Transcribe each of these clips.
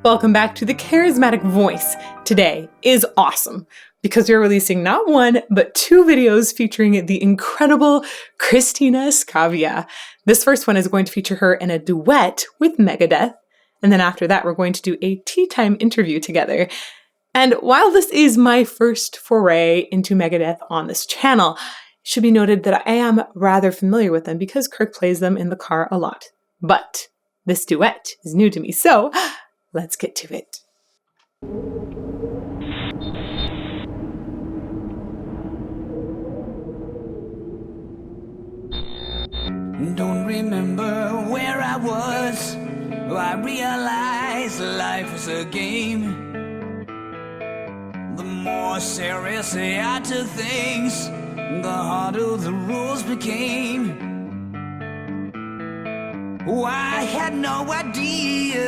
Welcome back to the Charismatic Voice. Today is awesome because we're releasing not one, but two videos featuring the incredible Christina Scabbia. This first one is going to feature her in a duet with Megadeth. And then after that, we're going to do a tea time interview together. And while this is my first foray into Megadeth on this channel, it should be noted that I am rather familiar with them because Kirk plays them in the car a lot. But this duet is new to me, so let's get to it. Don't remember where I was. I realized life was a game. The more seriously I took things, the harder the rules became. Oh, I had no idea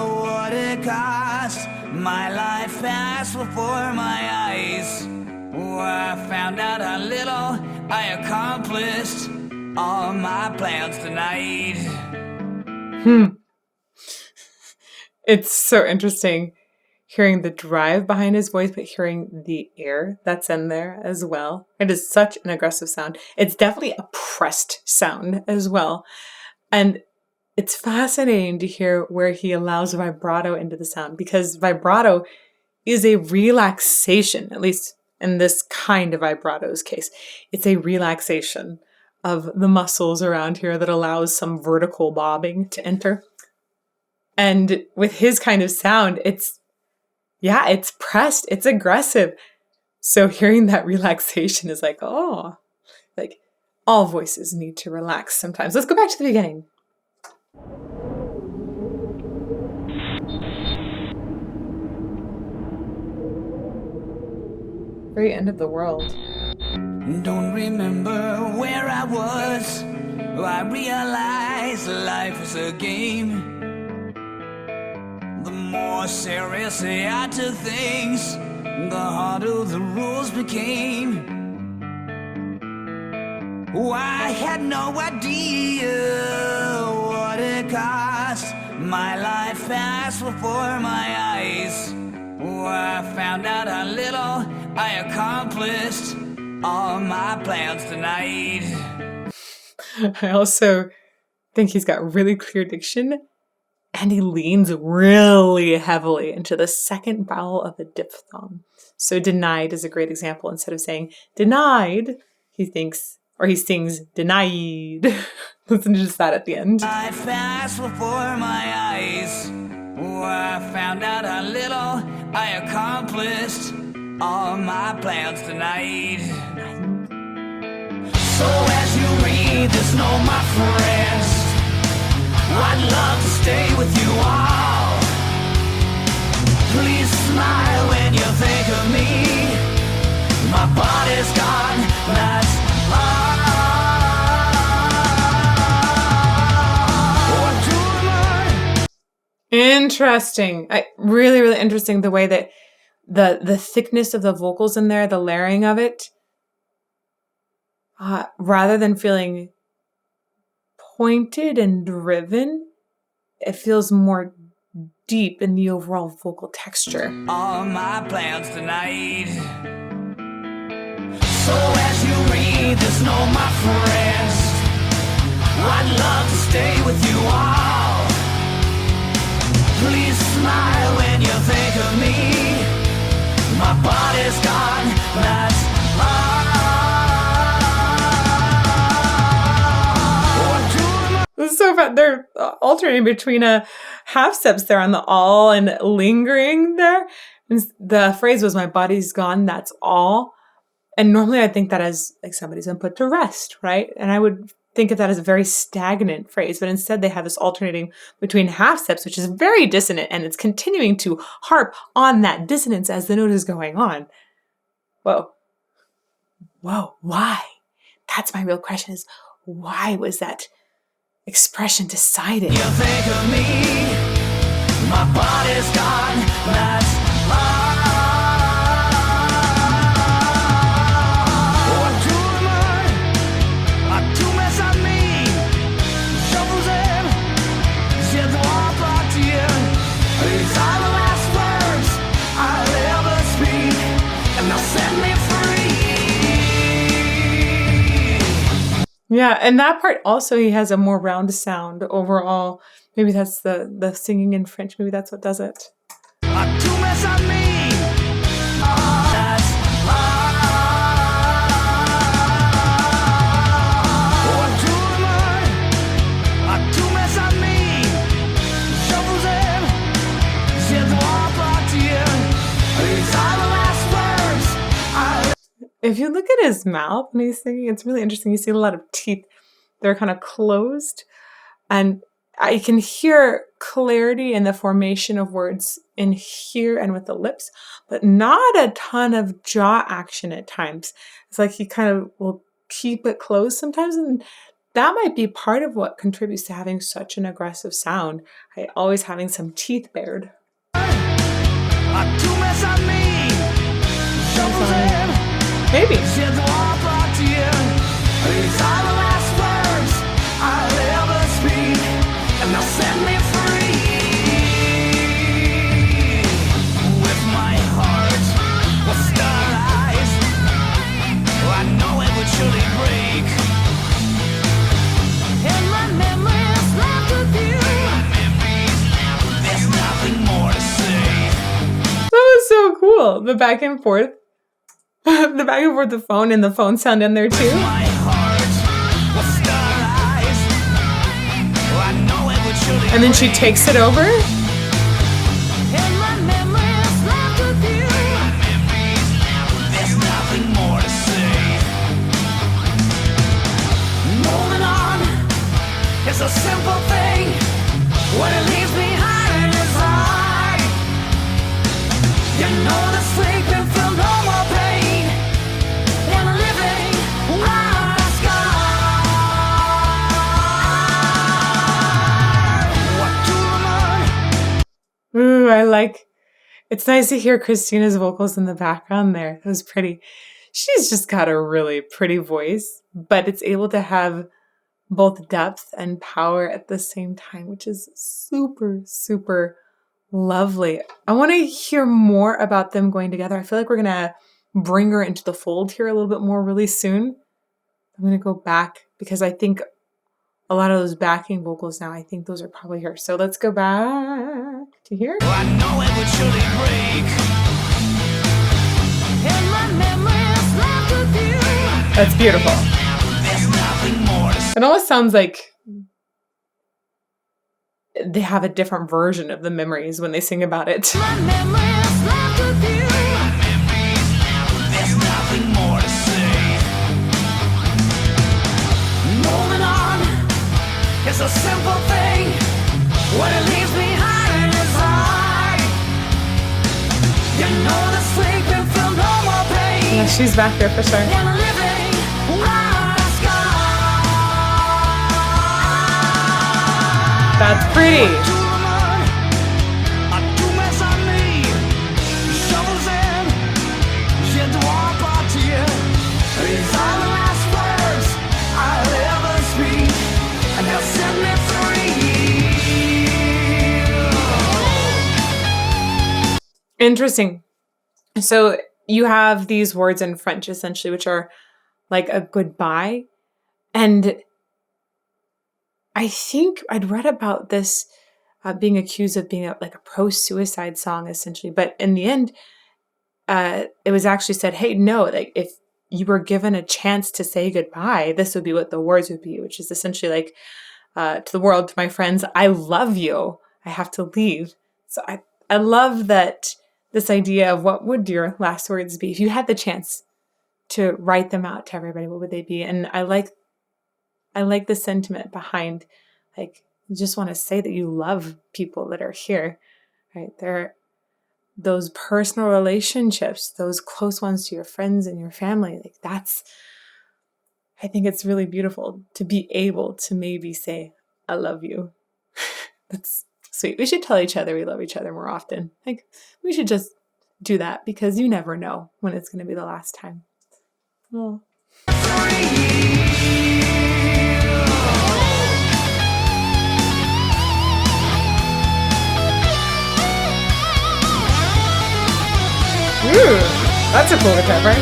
what it cost. My life passed before my eyes. Oh, I found out how little I accomplished. All my plans tonight. It's so interesting hearing the drive behind his voice, but hearing the air that's in there as well. It is such an aggressive sound. It's definitely a pressed sound as well. And it's fascinating to hear where he allows vibrato into the sound, because vibrato is a relaxation, at least in this kind of vibrato's case. It's a relaxation of the muscles around here that allows some vertical bobbing to enter. And with his kind of sound, it's pressed, it's aggressive. So hearing that relaxation is like, oh, like all voices need to relax sometimes. Let's go back to the beginning. Very end of the world. Don't remember where I was. I realized life was a game. The more seriously I took things, the harder the rules became. Oh, I had no idea what it cost. My life passed before my eyes. Oh, I found out how little I accomplished. All my plans tonight. I also think he's got really clear diction, and he leans really heavily into the second vowel of the diphthong. So denied is a great example. Instead of saying denied, he sings denied. Listen to just that at the end. I fast before my eyes. Oh, I found out how little I accomplished. All my plans tonight. So as you read this note, my friends, I'd love to stay with you all. Please smile when you think of me. My body's gone, that's all. Interesting. Really, really interesting the way that the thickness of the vocals in there, the layering of it, rather than feeling pointed and driven, it feels more deep in the overall vocal texture. All my plans tonight. So as you read this note, my friends, I'd love to stay with you all. Please smile when you think of me. My body's gone, that's all. This is so fun. They're alternating between half steps there on the all and lingering there. And the phrase was, my body's gone, that's all. And normally I think that as like somebody's been put to rest, right? And I would think of that as a very stagnant phrase, but instead they have this alternating between half steps, which is very dissonant, and it's continuing to harp on that dissonance as the note is going on. Whoa, why? That's my real question, is why was that expression decided? You think of me, my body's gone, that's all. Yeah, and that part also, he has a more round sound overall. Maybe that's the singing in French. Maybe that's what does it. If you look at his mouth when he's singing, it's really interesting. You see a lot of teeth. They're kind of closed. And I can hear clarity in the formation of words in here and with the lips, but not a ton of jaw action at times. It's like he kind of will keep it closed sometimes. And that might be part of what contributes to having such an aggressive sound. Right? Always having some teeth bared. Maybe. That was so cool. The back and forth. The back and forth, the phone and the phone sound in there too. And then she takes it over. It's a simple thing. What it leaves behind is I. You know the sleep and feel no more pain. When living on a sky. Ooh, I like. It's nice to hear Christina's vocals in the background there. It was pretty. She's just got a really pretty voice, but it's able to have both depth and power at the same time, which is super, super lovely. I want to hear more about them going together. I feel like we're going to bring her into the fold here a little bit more really soon. I'm going to go back because I think a lot of those backing vocals now, I think those are probably her. So let's go back to here. I know it would surely break. And my memories left with you. That's beautiful. There's nothing more to say. It almost sounds like they have a different version of the memories when they sing about it. My memories left with you. There's nothing more to say. Moving on, it's a simple thing. What it leaves behind is I. You know the sleep and feel no more pain. Yeah, she's back there for sure. When living on a sky. That's pretty. Interesting. So you have these words in French, essentially, which are like a goodbye. And I think I'd read about this being accused of being like a pro-suicide song, essentially. But in the end, it was actually said, hey, no, like if you were given a chance to say goodbye, this would be what the words would be, which is essentially like, to the world, to my friends, I love you. I have to leave. So I love that this idea of what would your last words be? If you had the chance to write them out to everybody, what would they be? And I like the sentiment behind, like, you just want to say that you love people that are here, right? They're those personal relationships, those close ones to your friends and your family. Like I think it's really beautiful to be able to maybe say, I love you. That's sweet. We should tell each other we love each other more often. Like, we should just do that because you never know when it's going to be the last time. Oh. Ooh, that's a cool guitar part.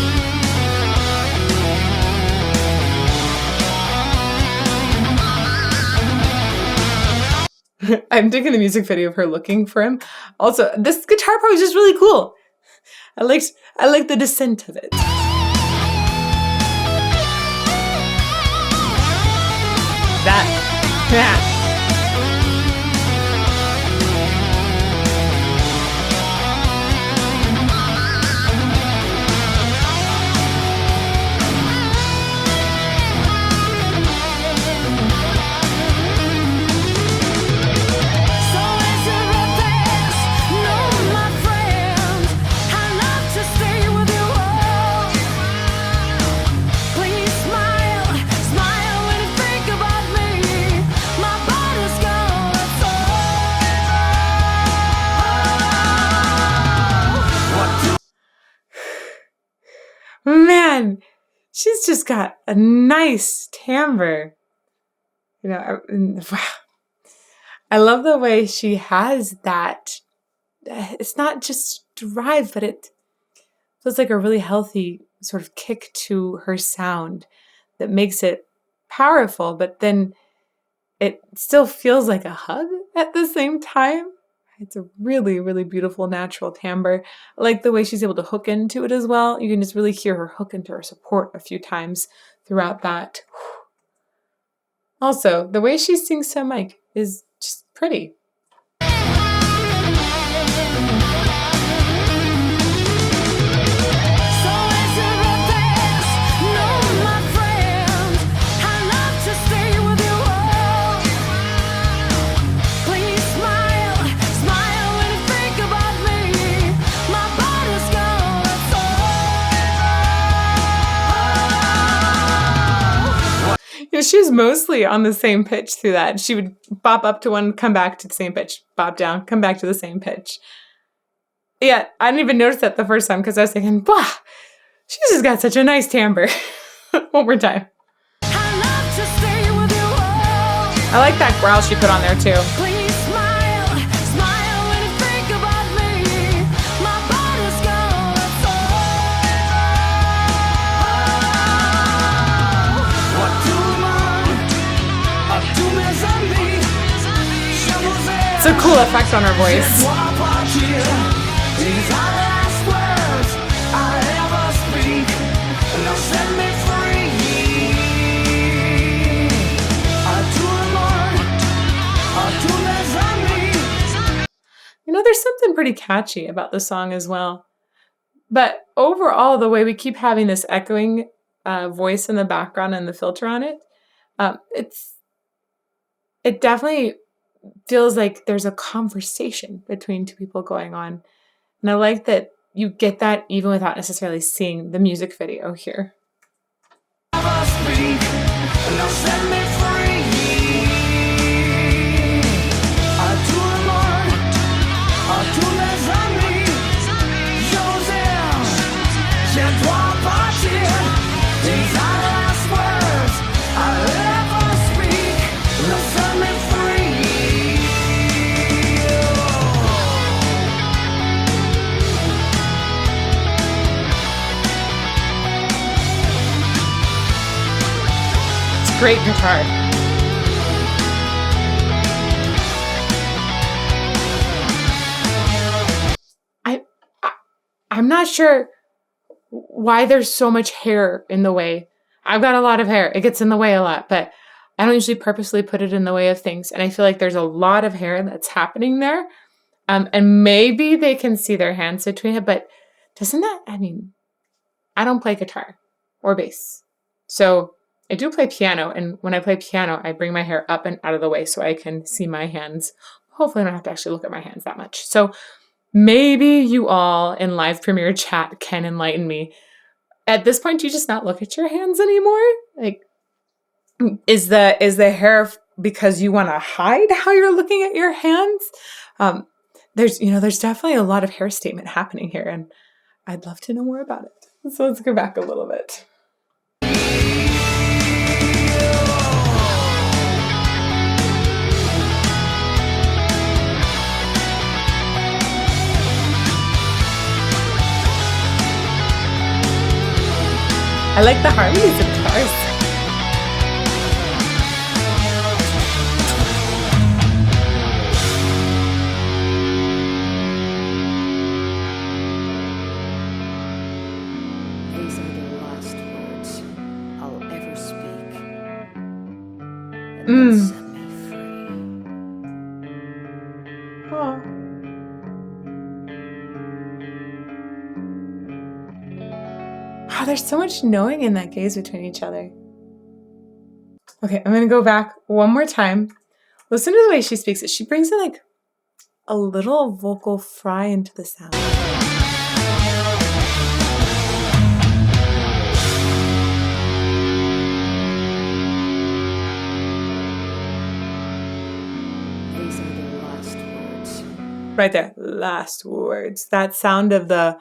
I'm digging the music video of her looking for him. Also, this guitar part was just really cool. I liked the descent of it. That, yeah. Man, she's just got a nice timbre. You know, wow. I love the way she has that. It's not just drive, but it feels like a really healthy sort of kick to her sound that makes it powerful, but then it still feels like a hug at the same time. It's a really, really beautiful natural timbre. I like the way she's able to hook into it as well. You can just really hear her hook into her support a few times throughout that. Also, the way she sings to a mic is just pretty. She was mostly on the same pitch through that. She would bop up to one, come back to the same pitch, bop down, come back to the same pitch. Yeah, I didn't even notice that the first time because I was thinking, wow, she's just got such a nice timbre. One more time. I like that growl she put on there too. It's a cool effect on her voice. You know, there's something pretty catchy about the song as well. But overall, the way we keep having this echoing voice in the background and the filter on it, it definitely feels like there's a conversation between two people going on. And I like that you get that even without necessarily seeing the music video here. Great guitar. I'm not sure why there's so much hair in the way. I've got a lot of hair. It gets in the way a lot, but I don't usually purposely put it in the way of things. And I feel like there's a lot of hair that's happening there. And maybe they can see their hands between it, but doesn't that, I don't play guitar or bass. So I do play piano, and when I play piano, I bring my hair up and out of the way so I can see my hands. Hopefully I don't have to actually look at my hands that much. So maybe you all in live premiere chat can enlighten me. At this point, do you just not look at your hands anymore? Like, is the hair because you want to hide how you're looking at your hands? There's definitely a lot of hair statement happening here, and I'd love to know more about it. So let's go back a little bit. I like the harmonies of guitars. Oh, there's so much knowing in that gaze between each other. Okay, I'm going to go back one more time. Listen to the way she speaks it. She brings in like a little vocal fry into the sound. These are the last words. Right there, last words. That sound of the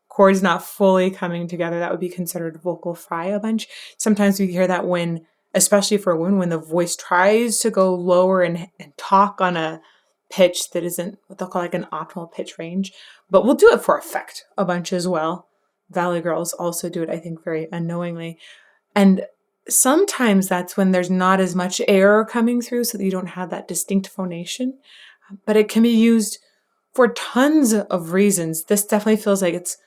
chords not fully coming together, that would be considered vocal fry a bunch. Sometimes we hear that when, especially for women, when the voice tries to go lower and talk on a pitch that isn't what they'll call like an optimal pitch range. But we'll do it for effect a bunch as well. Valley girls also do it, I think, very unknowingly. And sometimes that's when there's not as much air coming through so that you don't have that distinct phonation. But it can be used for tons of reasons. This definitely feels like it's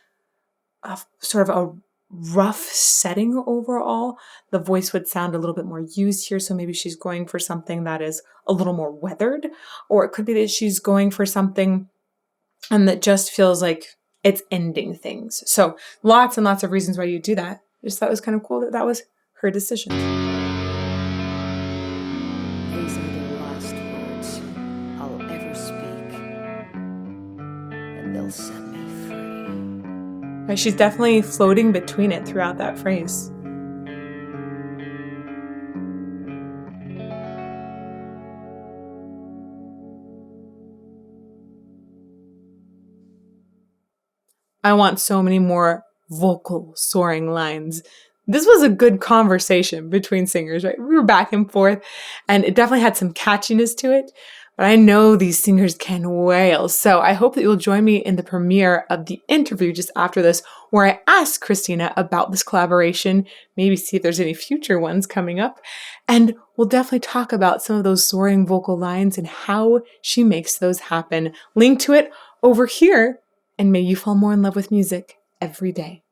a sort of a rough setting overall. The voice would sound a little bit more used here. So maybe she's going for something that is a little more weathered, or it could be that she's going for something and that just feels like it's ending things. So lots and lots of reasons why you do that. I just thought it was kind of cool that that was her decision. These are the last words I'll ever speak, and they'll set me free. Right, she's definitely floating between it throughout that phrase. I want so many more vocal soaring lines. This was a good conversation between singers, right? We were back and forth, and it definitely had some catchiness to it. But I know these singers can wail, so I hope that you'll join me in the premiere of the interview just after this, where I ask Christina about this collaboration, maybe see if there's any future ones coming up, and we'll definitely talk about some of those soaring vocal lines and how she makes those happen. Link to it over here, and may you fall more in love with music every day.